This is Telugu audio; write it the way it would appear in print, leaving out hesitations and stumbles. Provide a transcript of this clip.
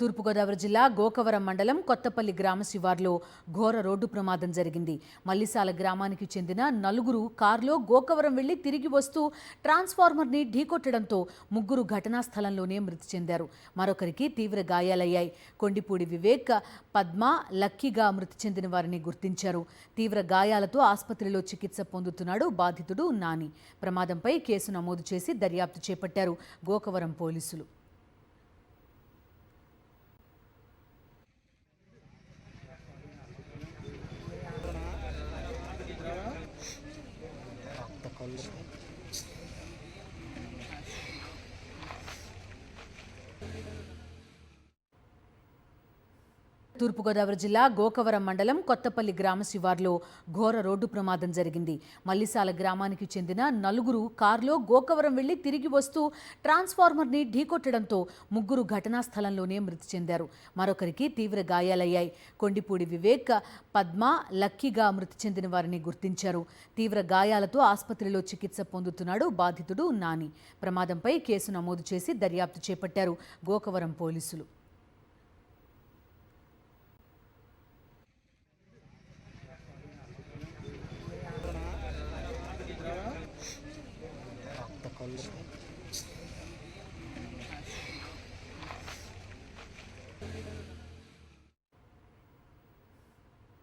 తూర్పుగోదావరి జిల్లా గోకవరం మండలం కొత్తపల్లి గ్రామ శివార్లో ఘోర రోడ్డు ప్రమాదం జరిగింది. మల్లిసాల గ్రామానికి చెందిన నలుగురు కారులో గోకవరం వెళ్లి తిరిగి వస్తూ ట్రాన్స్ఫార్మర్ని ఢీకొట్టడంతో ముగ్గురు ఘటనా స్థలంలోనే మృతి చెందారు. మరొకరికి తీవ్ర గాయాలయ్యాయి. కొండిపూడి వివేక్, పద్మ, లక్కీగా మృతి చెందిన వారిని గుర్తించారు. తీవ్ర గాయాలతో ఆసుపత్రిలో చికిత్స పొందుతున్నాడు బాధితుడు నాని. ప్రమాదంపై కేసు నమోదు చేసి దర్యాప్తు చేపట్టారు గోకవరం పోలీసులు. తూర్పుగోదావరి జిల్లా గోకవరం మండలం కొత్తపల్లి గ్రామ శివార్లో ఘోర రోడ్డు ప్రమాదం జరిగింది. మల్లిసాల గ్రామానికి చెందిన నలుగురు కారులో గోకవరం వెళ్లి తిరిగి వస్తూ ట్రాన్స్ఫార్మర్ని ఢీకొట్టడంతో ముగ్గురు ఘటనా స్థలంలోనే మృతి చెందారు. మరొకరికి తీవ్ర గాయాలయ్యాయి. కొండిపూడి వివేక్, పద్మ, లక్కీగా మృతి చెందిన వారిని గుర్తించారు. తీవ్ర గాయాలతో ఆసుపత్రిలో చికిత్స పొందుతున్నాడు బాధితుడు నాని. ప్రమాదంపై కేసు నమోదు చేసి దర్యాప్తు చేపట్టారు గోకవరం పోలీసులు. రక్త కళ్ళు